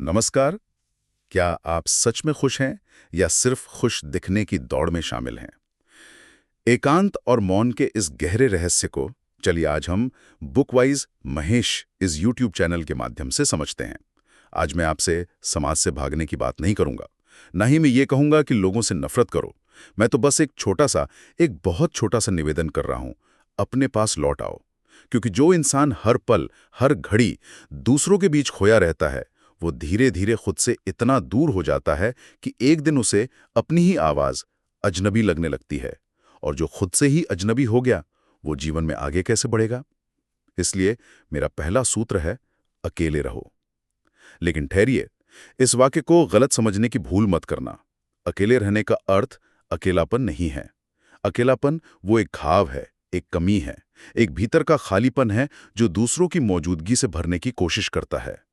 नमस्कार। क्या आप सच में खुश हैं या सिर्फ खुश दिखने की दौड़ में शामिल हैं? एकांत और मौन के इस गहरे रहस्य को चलिए आज हम बुकवाइज महेश इस यूट्यूब चैनल के माध्यम से समझते हैं। आज मैं आपसे समाज से भागने की बात नहीं करूंगा, ना ही मैं ये कहूंगा कि लोगों से नफरत करो। मैं तो बस एक बहुत छोटा सा निवेदन कर रहा हूं। अपने पास लौट आओ, क्योंकि जो इंसान हर पल, हर घड़ी दूसरों के बीच खोया रहता है, वो धीरे धीरे खुद से इतना दूर हो जाता है कि एक दिन उसे अपनी ही आवाज अजनबी लगने लगती है। और जो खुद से ही अजनबी हो गया, वो जीवन में आगे कैसे बढ़ेगा? इसलिए मेरा पहला सूत्र है, अकेले रहो। लेकिन ठहरिए, इस वाक्य को गलत समझने की भूल मत करना। अकेले रहने का अर्थ अकेलापन नहीं है। अकेलापन वो एक घाव है, एक कमी है, एक भीतर का खालीपन है जो दूसरों की मौजूदगी से भरने की कोशिश करता है।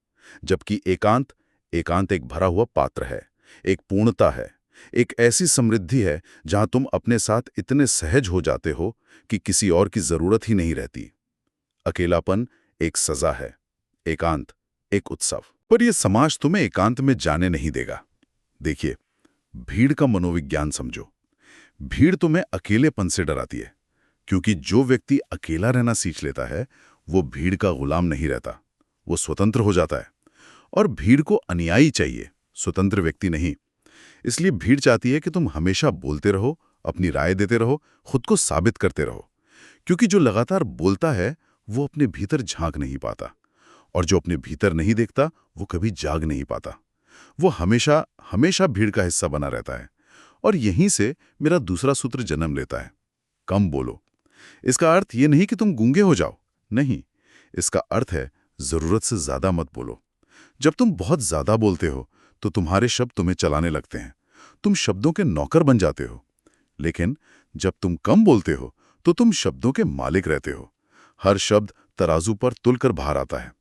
जबकि एकांत एकांत एक भरा हुआ पात्र है, एक पूर्णता है, एक ऐसी समृद्धि है जहां तुम अपने साथ इतने सहज हो जाते हो कि किसी और की जरूरत ही नहीं रहती। अकेलापन एक सजा है, एकांत एक उत्सव। पर यह समाज तुम्हें एकांत में जाने नहीं देगा। देखिए, भीड़ का मनोविज्ञान समझो। भीड़ तुम्हें अकेलेपन से डराती है, क्योंकि जो व्यक्ति अकेला रहना सीख लेता है, वो भीड़ का गुलाम नहीं रहता, वो स्वतंत्र हो जाता है। और भीड़ को अनुयायी चाहिए, स्वतंत्र व्यक्ति नहीं। इसलिए भीड़ चाहती है कि तुम हमेशा बोलते रहो, अपनी राय देते रहो, खुद को साबित करते रहो। क्योंकि जो लगातार बोलता है, वो अपने भीतर झांक नहीं पाता, और जो अपने भीतर नहीं देखता, वो कभी जाग नहीं पाता। वो हमेशा हमेशा भीड़ का हिस्सा बना रहता है। और यहीं से मेरा दूसरा सूत्र जन्म लेता है, कम बोलो। इसका अर्थ ये नहीं कि तुम गूंगे हो जाओ, नहीं। इसका अर्थ है, जरूरत से ज्यादा मत बोलो। जब तुम बहुत ज्यादा बोलते हो, तो तुम्हारे शब्द तुम्हें चलाने लगते हैं, तुम शब्दों के नौकर बन जाते हो। लेकिन जब तुम कम बोलते हो, तो तुम शब्दों के मालिक रहते हो। हर शब्द तराजू पर तुलकर बाहर आता है।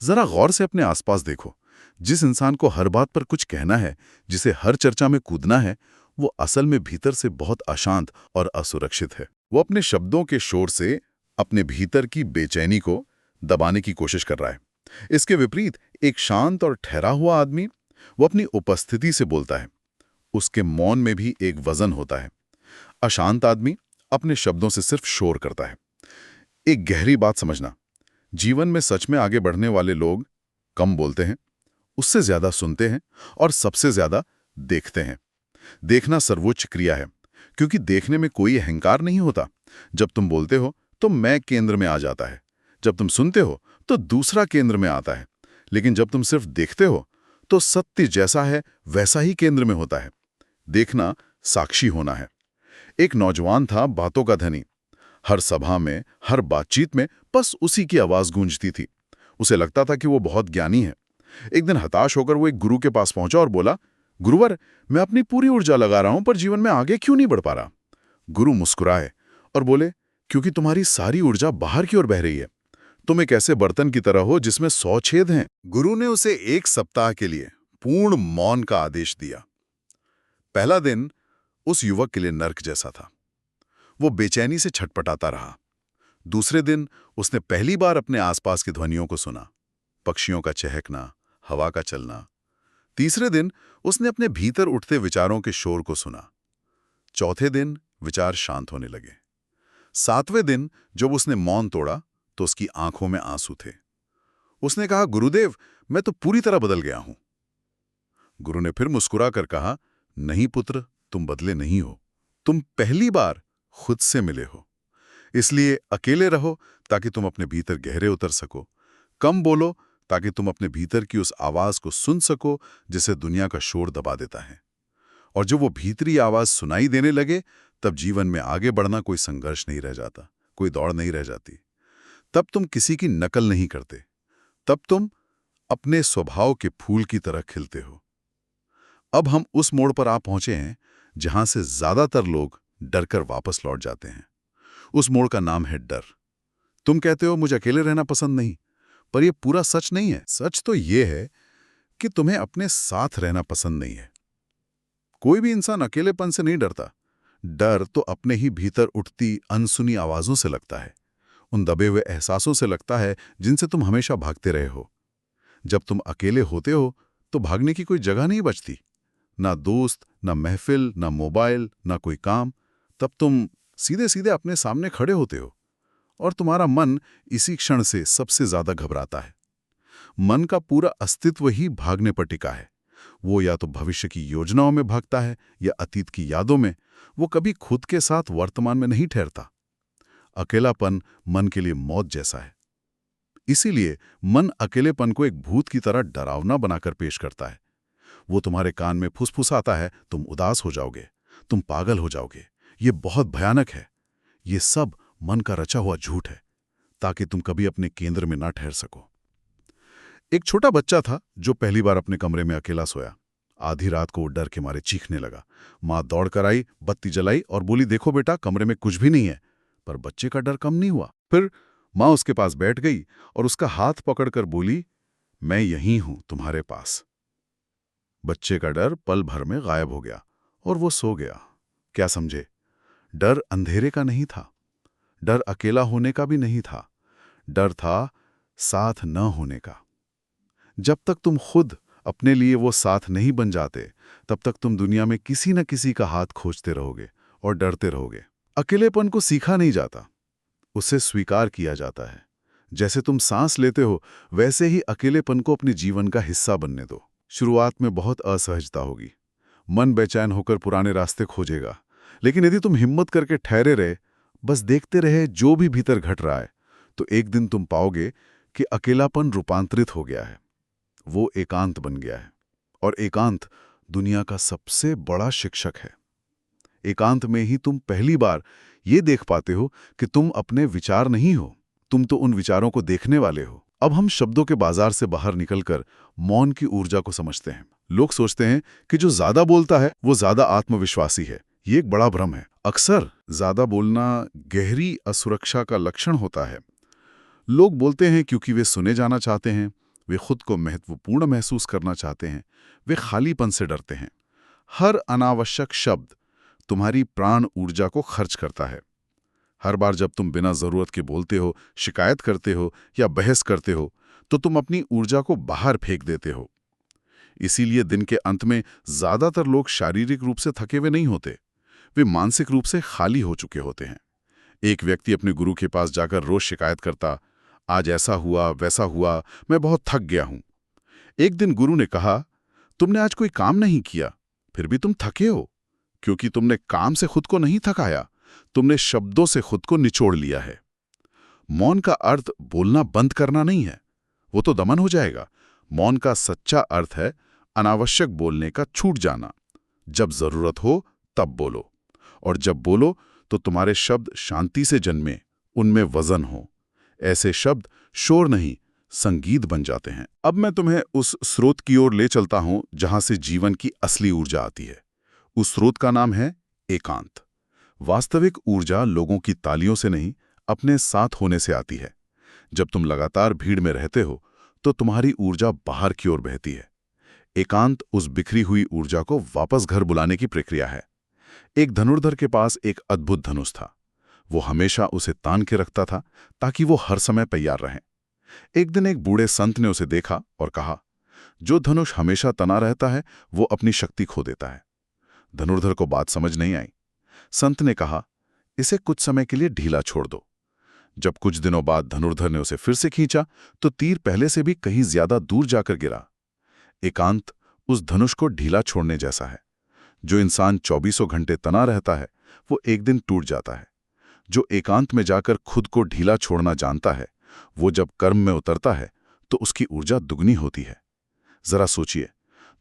जरा गौर से अपने आसपास देखो। जिस इंसान को हर बात पर कुछ कहना है, जिसे हर चर्चा में कूदना है, वो असल में भीतर से बहुत अशांत और असुरक्षित है। वो अपने शब्दों के शोर से अपने भीतर की बेचैनी को दबाने की कोशिश कर रहा है। इसके विपरीत एक शांत और ठहरा हुआ आदमी, वो अपनी उपस्थिति से बोलता है। उसके मौन में भी एक वजन होता है। अशांत आदमी अपने शब्दों से सिर्फ शोर करता है। एक गहरी बात समझना, जीवन में सच में आगे बढ़ने वाले लोग कम बोलते हैं, उससे ज्यादा सुनते हैं, और सबसे ज्यादा देखते हैं। देखना सर्वोच्च क्रिया है, क्योंकि देखने में कोई अहंकार नहीं होता। जब तुम बोलते हो, तो मैं केंद्र में आ जाता है। जब तुम सुनते हो, तो दूसरा केंद्र में आता है। लेकिन जब तुम सिर्फ देखते हो, तो सत्य जैसा है वैसा ही केंद्र में होता है। देखना साक्षी होना है। एक नौजवान था, बातों का धनी। हर सभा में, हर बातचीत में बस उसी की आवाज गूंजती थी। उसे लगता था कि वो बहुत ज्ञानी है। एक दिन हताश होकर वो एक गुरु के पास पहुंचा और बोला, गुरुवर, मैं अपनी पूरी ऊर्जा लगा रहा हूं, पर जीवन में आगे क्यों नहीं बढ़ पा रहा? गुरु मुस्कुराए और बोले, क्योंकि तुम्हारी सारी ऊर्जा बाहर की ओर बह रही है। तुम एक ऐसे बर्तन की तरह हो जिसमें 100 छेद हैं। गुरु ने उसे 1 सप्ताह के लिए पूर्ण मौन का आदेश दिया। पहला दिन उस युवक के लिए नर्क जैसा था। वो बेचैनी से छटपटाता रहा। दूसरे दिन उसने पहली बार अपने आसपास की ध्वनियों को सुना, पक्षियों का चहकना, हवा का चलना। तीसरे दिन उसने अपने भीतर उठते विचारों के शोर को सुना। चौथे दिन विचार शांत होने लगे। 7वें दिन जब उसने मौन तोड़ा, तो उसकी आंखों में आंसू थे। उसने कहा, गुरुदेव, मैं तो पूरी तरह बदल गया हूं। गुरु ने फिर मुस्कुरा कर कहा, नहीं पुत्र, तुम बदले नहीं हो। तुम पहली बार खुद से मिले हो। इसलिए अकेले रहो ताकि तुम अपने भीतर गहरे उतर सको। कम बोलो ताकि तुम अपने भीतर की उस आवाज को सुन सको जिसे दुनिया का शोर दबा देता है। और जब वो भीतरी आवाज सुनाई देने लगे, तब जीवन में आगे बढ़ना कोई संघर्ष नहीं रह जाता, कोई दौड़ नहीं रह जाती। तब तुम किसी की नकल नहीं करते। तब तुम अपने स्वभाव के फूल की तरह खिलते हो। अब हम उस मोड़ पर आ पहुंचे हैं जहां से ज्यादातर लोग डरकर वापस लौट जाते हैं। उस मोड़ का नाम है डर। तुम कहते हो, मुझे अकेले रहना पसंद नहीं, पर यह पूरा सच नहीं है। सच तो यह है कि तुम्हें अपने साथ रहना पसंद नहीं है। कोई भी इंसान अकेलेपन से नहीं डरता। डर तो अपने ही भीतर उठती अनसुनी आवाजों से लगता है, उन दबे हुए एहसासों से लगता है जिनसे तुम हमेशा भागते रहे हो। जब तुम अकेले होते हो, तो भागने की कोई जगह नहीं बचती। ना दोस्त, ना महफिल, ना मोबाइल, ना कोई काम। तब तुम सीधे सीधे अपने सामने खड़े होते हो और तुम्हारा मन इसी क्षण से सबसे ज्यादा घबराता है। मन का पूरा अस्तित्व ही भागने पर टिका है। वो या तो भविष्य की योजनाओं में भागता है या अतीत की यादों में। वो कभी खुद के साथ वर्तमान में नहीं ठहरता। अकेलापन मन के लिए मौत जैसा है। इसीलिए मन अकेलेपन को एक भूत की तरह डरावना बनाकर पेश करता है। वो तुम्हारे कान में फुसफुसाता है, तुम उदास हो जाओगे, तुम पागल हो जाओगे, ये बहुत भयानक है। ये सब मन का रचा हुआ झूठ है, ताकि तुम कभी अपने केंद्र में ना ठहर सको। एक छोटा बच्चा था जो पहली बार अपने कमरे में अकेला सोया। आधी रात को वो डर के मारे चीखने लगा। माँ दौड़ कर आई, बत्ती जलाई और बोली, देखो बेटा, कमरे में कुछ भी नहीं है। पर बच्चे का डर कम नहीं हुआ। फिर माँ उसके पास बैठ गई और उसका हाथ पकड़कर बोली, मैं यहीं हूं तुम्हारे पास। बच्चे का डर पल भर में गायब हो गया और वो सो गया। क्या समझे? डर अंधेरे का नहीं था, डर अकेला होने का भी नहीं था, डर था साथ न होने का। जब तक तुम खुद अपने लिए वो साथ नहीं बन जाते, तब तक तुम दुनिया में किसी न किसी का हाथ खोजते रहोगे और डरते रहोगे। अकेलेपन को सीखा नहीं जाता, उसे स्वीकार किया जाता है। जैसे तुम सांस लेते हो, वैसे ही अकेलेपन को अपने जीवन का हिस्सा बनने दो। शुरुआत में बहुत असहजता होगी, मन बेचैन होकर पुराने रास्ते खोजेगा। लेकिन यदि तुम हिम्मत करके ठहरे रहे, बस देखते रहे जो भी भीतर घट रहा है, तो एक दिन तुम पाओगे कि अकेलापन रूपांतरित हो गया है। वो एकांत बन गया है। और एकांत दुनिया का सबसे बड़ा शिक्षक है। एकांत में ही तुम पहली बार ये देख पाते हो कि तुम अपने विचार नहीं हो, तुम तो उन विचारों को देखने वाले हो। अब हम शब्दों के बाजार से बाहर निकलकर मौन की ऊर्जा को समझते हैं। लोग सोचते हैं कि जो ज्यादा बोलता है वो ज्यादा आत्मविश्वासी है। ये एक बड़ा भ्रम है। अक्सर ज्यादा बोलना गहरी असुरक्षा का लक्षण होता है। लोग बोलते हैं क्योंकि वे सुने जाना चाहते हैं, वे खुद को महत्वपूर्ण महसूस करना चाहते हैं, वे खालीपन से डरते हैं। हर अनावश्यक शब्द तुम्हारी प्राण ऊर्जा को खर्च करता है। हर बार जब तुम बिना जरूरत के बोलते हो, शिकायत करते हो या बहस करते हो, तो तुम अपनी ऊर्जा को बाहर फेंक देते हो। इसीलिए दिन के अंत में ज्यादातर लोग शारीरिक रूप से थके हुए नहीं होते, वे मानसिक रूप से खाली हो चुके होते हैं। एक व्यक्ति अपने गुरु के पास जाकर रोज शिकायत करता, आज ऐसा हुआ, वैसा हुआ, मैं बहुत थक गया हूं। एक दिन गुरु ने कहा, तुमने आज कोई काम नहीं किया, फिर भी तुम थके हो, क्योंकि तुमने काम से खुद को नहीं थकाया, तुमने शब्दों से खुद को निचोड़ लिया है। मौन का अर्थ बोलना बंद करना नहीं है, वो तो दमन हो जाएगा। मौन का सच्चा अर्थ है अनावश्यक बोलने का छूट जाना। जब जरूरत हो तब बोलो, और जब बोलो तो तुम्हारे शब्द शांति से जन्मे, उनमें वजन हो। ऐसे शब्द शोर नहीं, संगीत बन जाते हैं। अब मैं तुम्हें उस स्रोत की ओर ले चलता हूं जहां से जीवन की असली ऊर्जा आती है। उस स्रोत का नाम है एकांत। वास्तविक ऊर्जा लोगों की तालियों से नहीं, अपने साथ होने से आती है। जब तुम लगातार भीड़ में रहते हो तो तुम्हारी ऊर्जा बाहर की ओर बहती है। एकांत उस बिखरी हुई ऊर्जा को वापस घर बुलाने की प्रक्रिया है। एक धनुर्धर के पास एक अद्भुत धनुष था। वो हमेशा उसे तान के रखता था ताकि वो हर समय तैयार रहे। एक दिन एक बूढ़े संत ने उसे देखा और कहा, जो धनुष हमेशा तना रहता है वो अपनी शक्ति खो देता है। धनुर्धर को बात समझ नहीं आई। संत ने कहा, इसे कुछ समय के लिए ढीला छोड़ दो। जब कुछ दिनों बाद धनुर्धर ने उसे फिर से खींचा तो तीर पहले से भी कहीं ज्यादा दूर जाकर गिरा। एकांत उस धनुष को ढीला छोड़ने जैसा है। जो इंसान 24 घंटे तना रहता है वो एक दिन टूट जाता है। जो एकांत में जाकर खुद को ढीला छोड़ना जानता है, वो जब कर्म में उतरता है तो उसकी ऊर्जा दुगनी होती है। जरा सोचिए,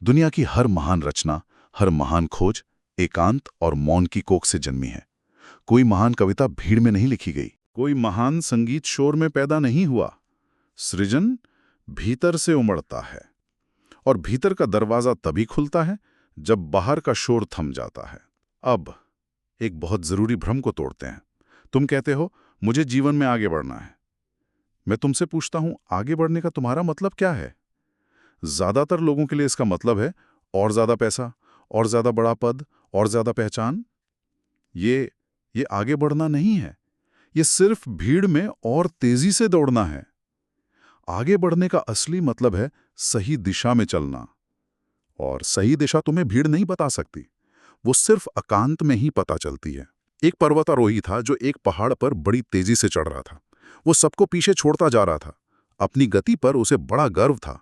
दुनिया की हर महान रचना, हर महान खोज एकांत और मौन की कोख से जन्मी है। कोई महान कविता भीड़ में नहीं लिखी गई, कोई महान संगीत शोर में पैदा नहीं हुआ। सृजन भीतर से उमड़ता है, और भीतर का दरवाजा तभी खुलता है जब बाहर का शोर थम जाता है। अब एक बहुत जरूरी भ्रम को तोड़ते हैं। तुम कहते हो, मुझे जीवन में आगे बढ़ना है। मैं तुमसे पूछता हूं, आगे बढ़ने का तुम्हारा मतलब क्या है? ज्यादातर लोगों के लिए इसका मतलब है और ज्यादा पैसा, और ज्यादा बड़ा पद, और ज्यादा पहचान। ये आगे बढ़ना नहीं है, ये सिर्फ भीड़ में और तेजी से दौड़ना है। आगे बढ़ने का असली मतलब है सही दिशा में चलना, और सही दिशा तुम्हें भीड़ नहीं बता सकती, वो सिर्फ एकांत में ही पता चलती है। एक पर्वतारोही था जो एक पहाड़ पर बड़ी तेजी से चढ़ रहा था। वो सबको पीछे छोड़ता जा रहा था। अपनी गति पर उसे बड़ा गर्व था।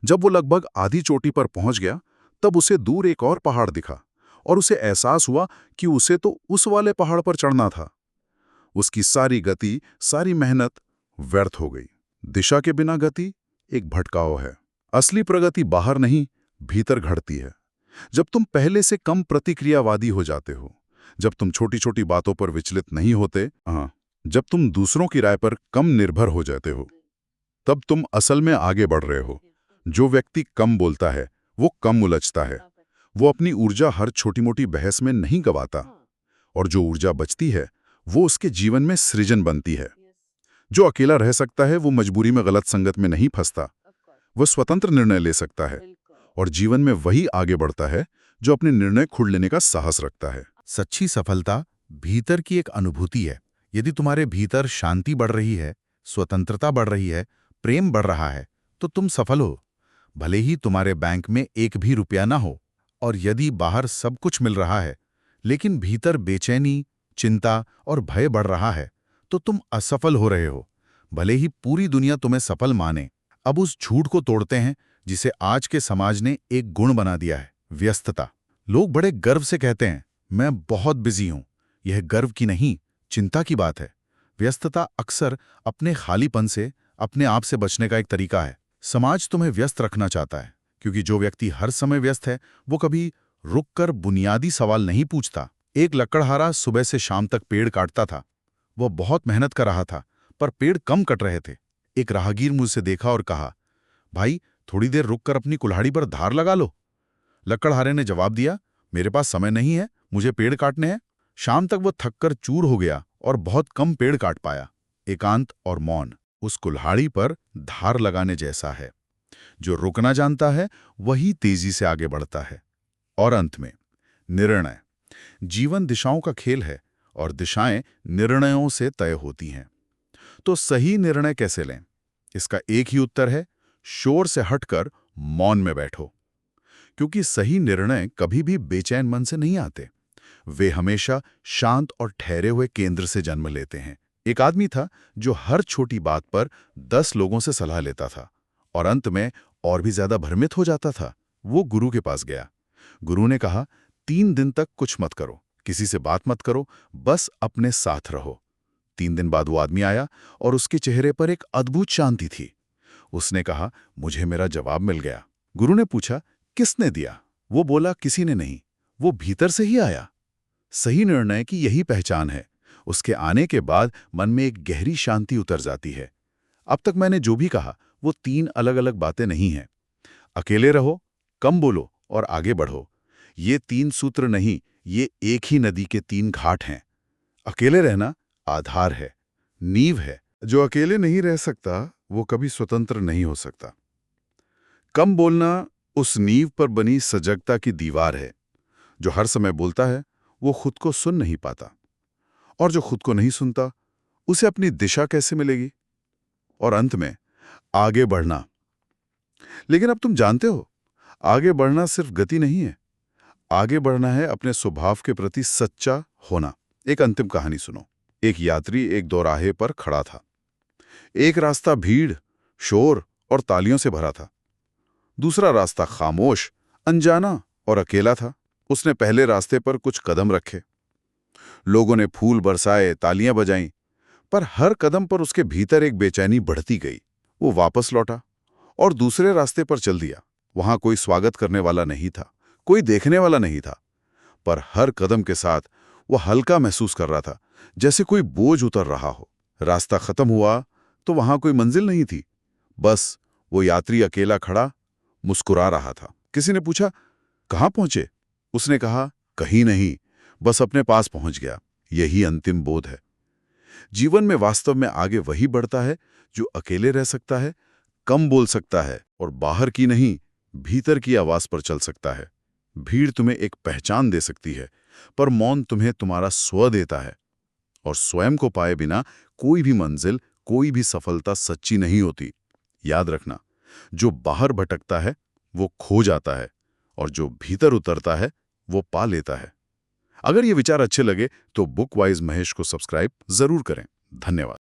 जब वो लगभग आधी चोटी पर पहुंच गया, तब उसे दूर एक और पहाड़ दिखा और उसे एहसास हुआ कि उसे तो उस वाले पहाड़ पर चढ़ना था। उसकी सारी गति, सारी मेहनत व्यर्थ हो गई। दिशा के बिना गति एक भटकाव है। असली प्रगति बाहर नहीं, भीतर घड़ती है। जब तुम पहले से कम प्रतिक्रियावादी हो जाते हो, जब तुम छोटी छोटी बातों पर विचलित नहीं होते, हाँ, जब तुम दूसरों की राय पर कम निर्भर हो जाते हो, तब तुम असल में आगे बढ़ रहे हो। जो व्यक्ति कम बोलता है वो कम उलझता है। वो अपनी ऊर्जा हर छोटी मोटी बहस में नहीं गवाता, और जो ऊर्जा बचती है वो उसके जीवन में सृजन बनती है। जो अकेला रह सकता है वो मजबूरी में गलत संगत में नहीं फंसता। वो स्वतंत्र निर्णय ले सकता है, और जीवन में वही आगे बढ़ता है जो अपने निर्णय खुद लेने का साहस रखता है। सच्ची सफलता भीतर की एक अनुभूति है। यदि तुम्हारे भीतर शांति बढ़ रही है, स्वतंत्रता बढ़ रही है, प्रेम बढ़ रहा है, तो तुम सफल हो। भले ही तुम्हारे बैंक में एक भी रुपया ना हो। और यदि बाहर सब कुछ मिल रहा है, लेकिन भीतर बेचैनी, चिंता और भय बढ़ रहा है, तो तुम असफल हो रहे हो। भले ही पूरी दुनिया तुम्हें सफल माने। अब उस झूठ को तोड़ते हैं जिसे आज के समाज ने एक गुण बना दिया है, व्यस्तता। लोग बड़े गर्व से कहते हैं, मैं बहुत बिजी हूं। यह गर्व की नहीं, चिंता की बात है। व्यस्तता अक्सर अपने खालीपन से, अपने आप से बचने का एक तरीका है। समाज तुम्हें व्यस्त रखना चाहता है, क्योंकि जो व्यक्ति हर समय व्यस्त है वो कभी रुककर बुनियादी सवाल नहीं पूछता। एक लकड़हारा सुबह से शाम तक पेड़ काटता था। वह बहुत मेहनत कर रहा था, पर पेड़ कम कट रहे थे। एक राहगीर मुझसे देखा और कहा, भाई, थोड़ी देर रुककर अपनी कुल्हाड़ी पर धार लगा लो। लकड़हारे ने जवाब दिया, मेरे पास समय नहीं है, मुझे पेड़ काटने हैं। शाम तक वो थककर चूर हो गया और बहुत कम पेड़ काट पाया। एकांत और मौन उस कुल्हाड़ी पर धार लगाने जैसा है। जो रुकना जानता है वही तेजी से आगे बढ़ता है। और अंत में निर्णय। जीवन दिशाओं का खेल है, और दिशाएं निर्णयों से तय होती हैं। तो सही निर्णय कैसे लें? इसका एक ही उत्तर है, शोर से हटकर मौन में बैठो। क्योंकि सही निर्णय कभी भी बेचैन मन से नहीं आते। वे हमेशा शांत और ठहरे हुए केंद्र से जन्म लेते हैं। एक आदमी था जो हर छोटी बात पर 10 लोगों से सलाह लेता था, और अंत में और भी ज्यादा भ्रमित हो जाता था। वो गुरु के पास गया। गुरु ने कहा, 3 दिन तक कुछ मत करो, किसी से बात मत करो, बस अपने साथ रहो। 3 दिन बाद वो आदमी आया और उसके चेहरे पर एक अद्भुत शांति थी। उसने कहा, मुझे मेरा जवाब मिल गया। गुरु ने पूछा, किसने दिया? वो बोला, किसी ने नहीं, वो भीतर से ही आया। सही निर्णय की यही पहचान है। उसके आने के बाद मन में एक गहरी शांति उतर जाती है। अब तक मैंने जो भी कहा वो 3 अलग अलग बातें नहीं हैं। अकेले रहो, कम बोलो और आगे बढ़ो। ये 3 सूत्र नहीं, ये एक ही नदी के 3 घाट हैं। अकेले रहना आधार है, नींव है। जो अकेले नहीं रह सकता वो कभी स्वतंत्र नहीं हो सकता। कम बोलना उस नींव पर बनी सजगता की दीवार है। जो हर समय बोलता है वो खुद को सुन नहीं पाता, और जो खुद को नहीं सुनता उसे अपनी दिशा कैसे मिलेगी? और अंत में आगे बढ़ना। लेकिन अब तुम जानते हो, आगे बढ़ना सिर्फ गति नहीं है। आगे बढ़ना है अपने स्वभाव के प्रति सच्चा होना। एक अंतिम कहानी सुनो। एक यात्री एक दोराहे पर खड़ा था। एक रास्ता भीड़, शोर और तालियों से भरा था। दूसरा रास्ता खामोश, अनजाना और अकेला था। उसने पहले रास्ते पर कुछ कदम रखे। लोगों ने फूल बरसाए, तालियां बजाईं, पर हर कदम पर उसके भीतर एक बेचैनी बढ़ती गई। वो वापस लौटा और दूसरे रास्ते पर चल दिया। वहां कोई स्वागत करने वाला नहीं था, कोई देखने वाला नहीं था, पर हर कदम के साथ वो हल्का महसूस कर रहा था, जैसे कोई बोझ उतर रहा हो। रास्ता खत्म हुआ तो वहां कोई मंजिल नहीं थी, बस वो यात्री अकेला खड़ा मुस्कुरा रहा था। किसी ने पूछा, कहाँ पहुंचे? उसने कहा, कहीं नहीं, बस अपने पास पहुंच गया। यही अंतिम बोध है। जीवन में वास्तव में आगे वही बढ़ता है जो अकेले रह सकता है, कम बोल सकता है और बाहर की नहीं, भीतर की आवाज पर चल सकता है। भीड़ तुम्हें एक पहचान दे सकती है, पर मौन तुम्हें तुम्हारा स्व देता है। और स्वयं को पाए बिना कोई भी मंजिल, कोई भी सफलता सच्ची नहीं होती। याद रखना, जो बाहर भटकता है वो खो जाता है, और जो भीतर उतरता है वो पा लेता है। अगर ये विचार अच्छे लगे तो बुकवाइज महेश को सब्सक्राइब जरूर करें। धन्यवाद।